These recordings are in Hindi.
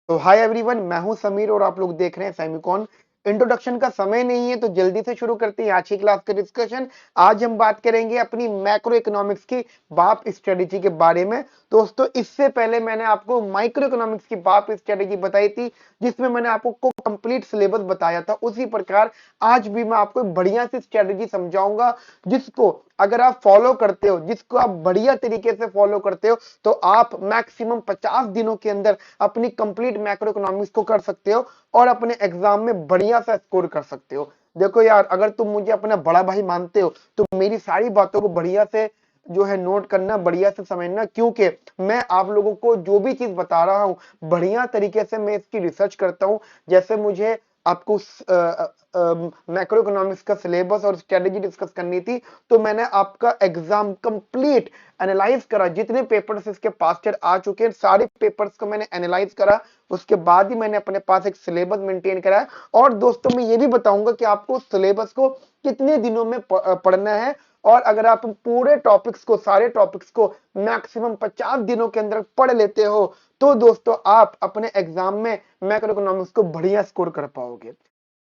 तो हाय एवरीवन, मैं हूं समीर और आप लोग देख रहे हैं सेमिकॉन। इंट्रोडक्शन का समय नहीं है तो जल्दी से शुरू करते हैं आज की क्लास का डिस्कशन। आज हम बात करेंगे अपनी मैक्रो इकोनॉमिक्स की बाप स्ट्रेटेजी के बारे में। दोस्तों, इससे पहले मैंने आपको माइक्रो इकोनॉमिक्स की बाप स्ट्रेटेजी बताई थी, जिसमें मैंने आपको कंप्लीट सिलेबस बताया था। उसी प्रकार आज भी मैं आपको बढ़िया सी स्ट्रेटेजी समझाऊंगा, जिसको अगर आप फॉलो करते हो, जिसको आप बढ़िया तरीके से फॉलो करते हो, तो आप मैक्सिमम 50 दिनों के अंदर अपनी कंप्लीट मैक्रो इकोनॉमिक्स को कर सकते हो और अपने एग्जाम में बढ़िया सा स्कोर कर सकते हो। देखो यार, अगर तुम मुझे अपना बड़ा भाई मानते हो तो मेरी सारी बातों को बढ़िया से जो है नोट करना, बढ़िया से समझना, क्योंकि मैं आप लोगों को जो भी चीज बता रहा हूं बढ़िया तरीके से मैं इसकी रिसर्च करता हूं। जैसे मुझे आपको मैक्रो इकोनॉमिक्स का सिलेबस और स्ट्रेटेजी डिस्कस करनी थी, तो मैंने आपका एग्जाम कंप्लीट एनालाइज करा। जितने पेपर्स इसके पास आ चुके हैं सारे पेपर्स को मैंने एनालाइज करा। उसके बाद ही मैंने अपने पास एक सिलेबस मेंटेन करा है। और दोस्तों, मैं ये भी बताऊंगा कि आपको सिलेबस को कितने दिनों में पढ़ना है। और अगर आप पूरे टॉपिक्स को, सारे टॉपिक्स को मैक्सिमम 50 दिनों के अंदर पढ़ लेते हो, तो दोस्तों आप अपने एग्जाम में मैक्रो इकोनॉमिक्स को बढ़िया स्कोर कर पाओगे।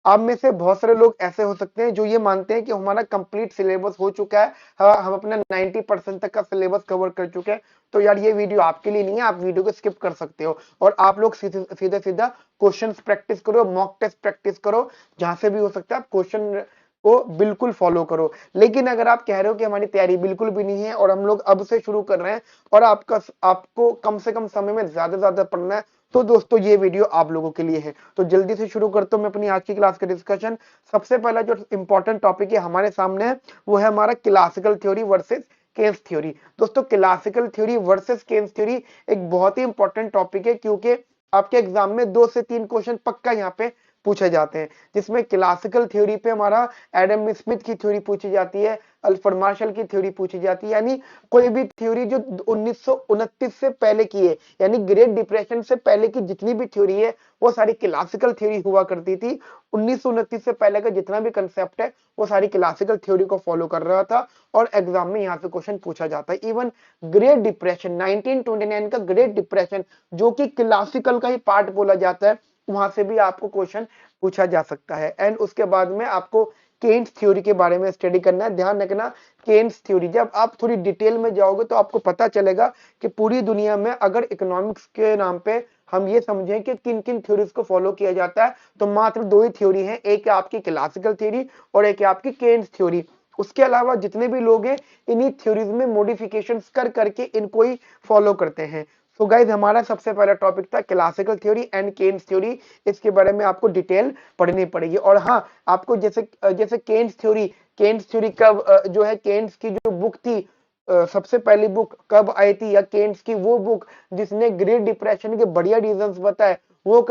आप में से बहुत सारे लोग ऐसे हो सकते हैं जो ये मानते हैं कि हमारा कंप्लीट सिलेबस हो चुका है, हम अपना 90% तक का सिलेबस कवर कर चुके हैं। तो यार, ये वीडियो आपके लिए नहीं है, आप वीडियो को स्किप कर सकते हो और आप लोग सीधे सीधा सीधा क्वेश्चंस प्रैक्टिस करो, मॉक टेस्ट प्रैक्टिस करो। जहां से भी हो सकता है आप क्वेश्चन को बिल्कुल फॉलो करो। लेकिन अगर आप कह रहे हो कि हमारी तैयारी बिल्कुल भी नहीं है और हम लोग अब से शुरू कर रहे हैं और आपको कम से कम समय में ज्यादा पढ़ना है, तो दोस्तों ये वीडियो आप लोगों के लिए है। तो जल्दी से शुरू करता हूं मैं अपनी आज की क्लास का डिस्कशन। सबसे पहला जो इंपॉर्टेंट टॉपिक है हमारे सामने है, वो है हमारा classical theory versus Keynes theory. दोस्तों, classical theory versus Keynes theory एक बहुत ही इंपॉर्टेंट टॉपिक है, क्योंकि आपके एग्जाम में 2 से 3 क्वेश्चन पक्का यहाँ पे पूछे जाते हैं। जिसमें क्लासिकल थ्योरी पे हमारा एडम स्मिथ की थ्योरी पूछी जाती है, अल्फ्रेड मार्शल की थ्योरी पूछी जाती है, यानी कोई भी थ्योरी जो 1929 से पहले की है, यानी ग्रेट डिप्रेशन से पहले की जितनी भी थ्योरी है वो सारी क्लासिकल थ्योरी हुआ करती थी। 1929 से पहले का जितना भी कंसेप्ट है वो सारी क्लासिकल थ्योरी को फॉलो कर रहा था और एग्जाम में यहाँ से क्वेश्चन पूछा जाता है। इवन ग्रेट डिप्रेशन 1929 का ग्रेट डिप्रेशन, जो कि क्लासिकल का ही पार्ट बोला जाता है, वहां से भी आपको क्वेश्चन पूछा जा सकता है। एंड उसके बाद में आपको केन्स थ्योरी के बारे में स्टडी करना है। ध्यान रखना, केन्स थ्योरी जब आप थोड़ी डिटेल में जाओगे तो आपको पता चलेगा कि पूरी दुनिया में अगर इकोनॉमिक्स के नाम पे हम ये समझें कि किन किन थ्योरीज को फॉलो किया जाता है, तो मात्र 2 ही थ्योरी है, एक है आपकी क्लासिकल थ्योरी और एक है आपकी केन्स थ्योरी। उसके अलावा जितने भी लोग हैं इन्हीं थ्योरीज में मॉडिफिकेशंस कर करके इनको ही फॉलो करते हैं। सो गाइज, हमारा सबसे पहला टॉपिक था classical theory and Keynes theory. इसके बारे में आपको डिटेल पढ़नी पड़ेगी। और हाँ, आपको जैसे जैसे केन्स थ्योरी कब जो है, केन्स की जो बुक थी, सबसे पहली बुक कब आई थी, या केन्स की वो बुक जिसने ग्रेट डिप्रेशन के बढ़िया रीजंस बताए, वो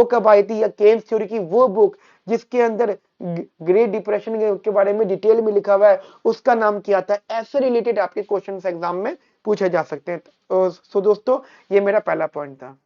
कब आई थी, या केन्स थ्योरी की वो बुक जिसके अंदर ग्रेट डिप्रेशन के बारे में डिटेल में लिखा हुआ है, उसका नाम क्या था। ऐसे रिलेटेड आपके क्वेश्चन एग्जाम में पूछे जा सकते हैं। सो दोस्तों, ये मेरा पहला पॉइंट था।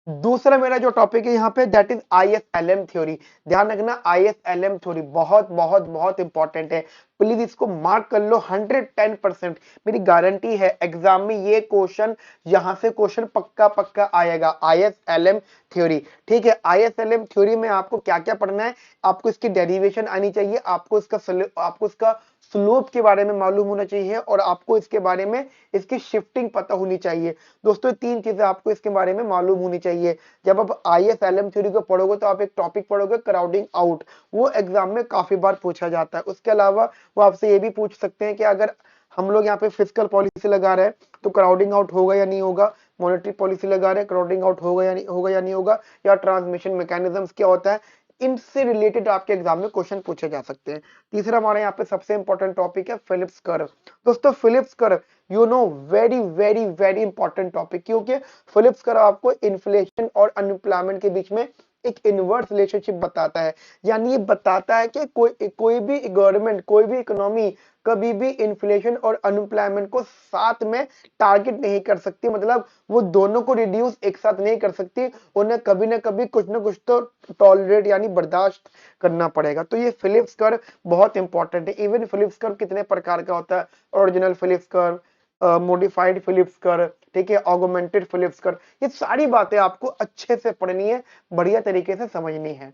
दूसरा मेरा जो टॉपिक है यहाँ पे, दैट इज आईएसएलएम थ्योरी। ध्यान रखना, आईएसएलएम थ्योरी बहुत बहुत बहुत इंपॉर्टेंट है। प्लीज इसको मार्क कर लो, 110% मेरी गारंटी है एग्जाम में ये क्वेश्चन, यहां से क्वेश्चन पक्का पक्का आएगा। आईएसएलएम थ्योरी, ठीक है। आईएसएलएम थ्योरी में आपको क्या क्या पढ़ना है, आपको इसकी डेरिवेशन आनी चाहिए, आपको इसका स्लोप के बारे में मालूम होना चाहिए और आपको इसके बारे में इसकी शिफ्टिंग पता होनी चाहिए। दोस्तों, 3 चीजें आपको इसके बारे में मालूम होनी चाहिए। जब आप आईएसएलएम थ्योरी को पढ़ोगे तो आप एक टॉपिक पढ़ोगे, क्राउडिंग आउट। वो एग्जाम में काफी बार पूछा जाता है। उसके अलावा वो आपसे ये भी पूछ सकते हैं कि अगर हम लोग यहाँ पे फिस्कल पॉलिसी लगा रहे हैं तो क्राउडिंग आउट होगा या नहीं होगा, मॉनेटरी पॉलिसी लगा रहे हैं, क्राउडिंग आउट होगा या नहीं होगा, या ट्रांसमिशन मैकेनिज्म्स क्या होता है। इनसे रिलेटेड आपके एग्जाम में क्वेश्चन पूछे जा सकते हैं। तीसरा हमारे यहाँ पे सबसे इंपॉर्टेंट टॉपिक है फिलिप्स कर्व। दोस्तों, Phillips curve, you know, very very very important topic, क्योंकि फिलिप्स कर्व आपको इन्फ्लेशन और अनएम्प्लॉयमेंट के बीच में एक इनवर्स रिलेशनशिप बताता है। यानी ये बताता है कि कोई भी गवर्नमेंट, कोई भी इकोनॉमी कभी भी इन्फ्लेशन और अनएम्प्लॉयमेंट को साथ में टारगेट नहीं कर सकती। मतलब वो दोनों को रिड्यूस एक साथ नहीं कर सकती, उन्हें कभी ना कभी कुछ ना कुछ तो टॉलरेट यानी बर्दाश्त करना पड़ेगा। तो ये फिलिप्स कर्व बहुत इंपॉर्टेंट है। इवन फिलिप्स कर्व कितने प्रकार का होता है, original Phillips curve, modified Phillips curve, ठीक है, ऑगमेंटेड फिलिप्स कर, ये सारी बातें आपको अच्छे से पढ़नी है, बढ़िया तरीके से समझनी है।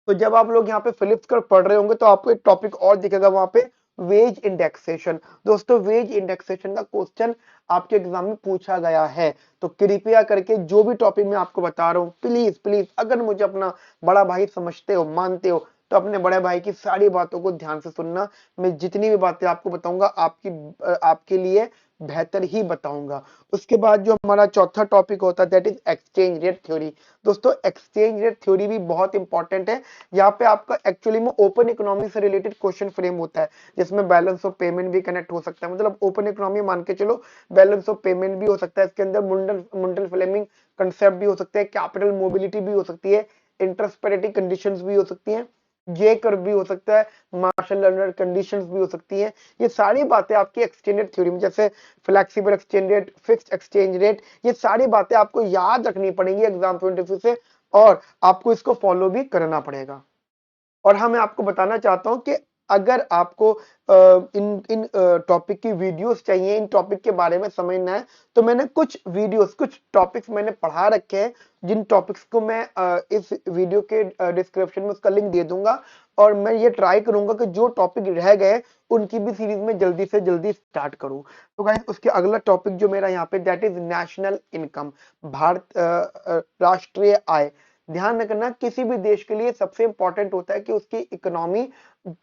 तो जब आप लोग यहाँ पे फिलिप्स कर पढ़ रहे होंगे तो आपको एक टॉपिक और दिखेगा वहां पे, वेज इंडेक्सेशन। दोस्तों वेज इंडेक्सेशन का क्वेश्चन आपके एग्जाम में पूछा गया है, तो कृपया करके जो भी टॉपिक मैं आपको बता रहा हूँ, प्लीज प्लीज अगर मुझे अपना बड़ा भाई समझते हो, मानते हो, तो अपने बड़े भाई की सारी बातों को ध्यान से सुनना। मैं जितनी भी बातें आपको बताऊंगा आपके लिए बेहतर ही बताऊंगा। उसके बाद जो हमारा चौथा टॉपिक होता है that is exchange rate theory. दोस्तों एक्सचेंज रेट थ्योरी भी बहुत इंपॉर्टेंट है। यहाँ पे आपका एक्चुअली में ओपन इकोनॉमी से रिलेटेड क्वेश्चन फ्रेम होता है, जिसमें बैलेंस ऑफ पेमेंट भी कनेक्ट हो सकता है। मतलब ओपन इकोनॉमी मान के चलो, बैलेंस ऑफ पेमेंट भी हो सकता है इसके अंदर, मुंडल फ्लेमिंग कंसेप्ट भी हो सकते हैं, कैपिटल मोबिलिटी भी हो सकती है, इंटरेस्ट पेरिटी कंडीशंस भी हो सकती हैं, जे कर्व भी हो सकता है, मार्शल लर्नर कंडीशंस भी हो सकती हैं। ये सारी बातें आपकी एक्सचेंज रेट थ्योरी में, जैसे flexible exchange rate, fixed exchange rate, ये सारी बातें आपको याद रखनी पड़ेंगी एग्जाम पॉइंट ऑफ व्यू से, और आपको इसको फॉलो भी करना पड़ेगा। और हाँ, मैं आपको बताना चाहता हूं कि अगर आपको इन इन टॉपिक की वीडियोस चाहिए, इन टॉपिक के बारे में समझना है, तो मैंने कुछ वीडियोस, कुछ टॉपिक्स मैंने पढ़ा रखे हैं, जिन टॉपिक्स को मैं इस वीडियो के डिस्क्रिप्शन में उसका लिंक दे दूंगा। और मैं ये ट्राई करूंगा कि जो टॉपिक रह गए उनकी भी सीरीज में जल्दी से जल्दी स्टार्ट करूं। तो गाइस उसके अगला टॉपिक जो मेरा यहाँ पे that is national income, Bharat राष्ट्रीय आय। ध्यान रखना, किसी भी देश के लिए सबसे इंपॉर्टेंट होता है कि उसकी इकोनॉमी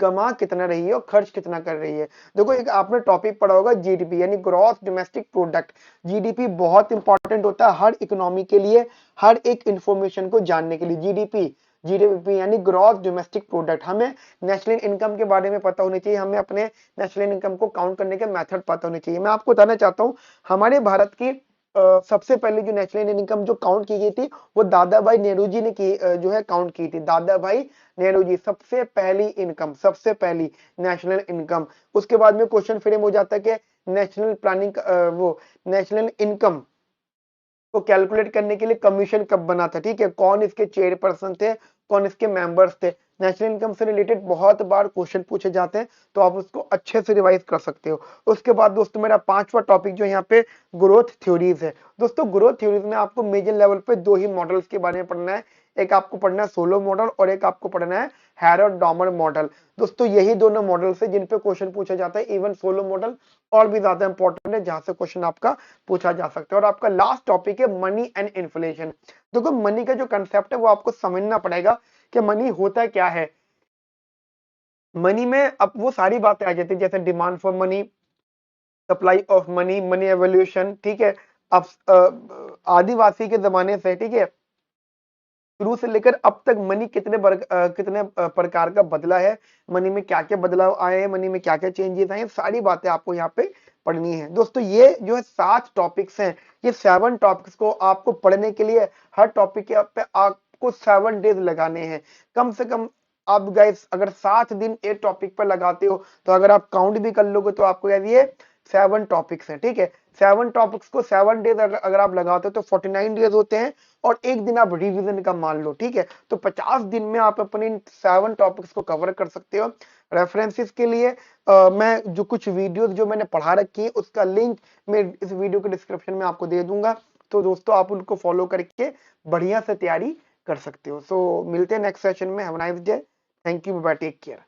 कमा कितना रही है और खर्च कितना कर रही है। देखो एक आपने टॉपिक पढ़ा होगा जीडीपी, यानी ग्रॉस डोमेस्टिक प्रोडक्ट। जीडीपी बहुत इंपॉर्टेंट होता है हर इकोनॉमी के लिए, हर एक इंफॉर्मेशन को जानने के लिए। जीडीपी, जीडीपी यानी ग्रॉस डोमेस्टिक प्रोडक्ट। हमें नेशनल इनकम के बारे में पता होनी चाहिए, हमें अपने नेशनल इनकम को काउंट करने के मेथड पता होने चाहिए। मैं आपको बताना चाहता हूँ, हमारे भारत की सबसे पहले जो नेशनल इनकम जो काउंट की गई थी, वो दादा भाई नेहरू जी ने की, जो है काउंट की थी। दादा भाई नेहरू जी, सबसे पहली इनकम, सबसे पहली नेशनल इनकम। उसके बाद में क्वेश्चन फ्रेम हो जाता है कि नेशनल प्लानिंग, वो नेशनल इनकम को कैलकुलेट करने के लिए कमीशन कब बना था, ठीक है, कौन इसके चेयरपर्सन थे, कौन इसके मेंबर्स थे। नेशनल इनकम से रिलेटेड बहुत बार क्वेश्चन पूछे जाते हैं, तो आप उसको अच्छे से रिवाइज कर सकते हो। उसके बाद दोस्तों मेरा पांचवा टॉपिक जो यहाँ पे ग्रोथ थ्योरीज है। दोस्तों ग्रोथ थ्योरीज में आपको मेजर लेवल पे दो ही मॉडल्स के बारे में पढ़ना है, एक आपको पढ़ना है सोलो मॉडल और एक आपको पढ़ना है हैरोल्ड डॉमर मॉडल। दोस्तों यही दोनों मॉडल्स है जिन पे क्वेश्चन पूछा जाता है। इवन सोलो मॉडल और भी ज्यादा इंपॉर्टेंट है, जहां से क्वेश्चन आपका पूछा जा सकता है। और आपका लास्ट टॉपिक है मनी एंड इन्फ्लेशन। देखो मनी का जो कंसेप्ट है वो आपको समझना पड़ेगा कि मनी होता क्या है। मनी में अब वो सारी बातें आ जाती है, जैसे demand for money, supply of money, money evolution, ठीक है। अब आदिवासी के जमाने से, ठीक है, शुरू से लेकर अब तक मनी कितने प्रकार का बदला है, मनी में क्या क्या बदलाव आए हैं, मनी में क्या क्या चेंजेस आए हैं, सारी बातें आपको यहाँ पे पढ़नी है। दोस्तों ये जो है 7 टॉपिक्स हैं, ये 7 टॉपिक्स को आपको पढ़ने के लिए हर टॉपिक के पे आपको 7 डेज लगाने हैं कम से कम। आप गाइस अगर 7 दिन एक टॉपिक पर लगाते हो, तो अगर आप काउंट भी कर लोगे तो आपको याद ये 7 टॉपिक्स हैं, ठीक है। 7 टॉपिक्स को 7 डेज अगर आप लगाते हो तो 49 डेज होते हैं, और एक दिन आप रिवीजन का मान लो, ठीक है। तो 50 दिन में आप अपने 7 टॉपिक्स को कवर कर सकते हो। रेफरेंसेस के लिए मैं जो कुछ वीडियोस जो मैंने पढ़ा रखी है उसका लिंक मैं इस वीडियो के डिस्क्रिप्शन में आपको दे दूंगा। तो दोस्तों आप उनको फॉलो करके बढ़िया से तैयारी कर सकते हो। सो मिलते हैं नेक्स्ट सेशन में। Have a nice day. Thank you, bye, take care.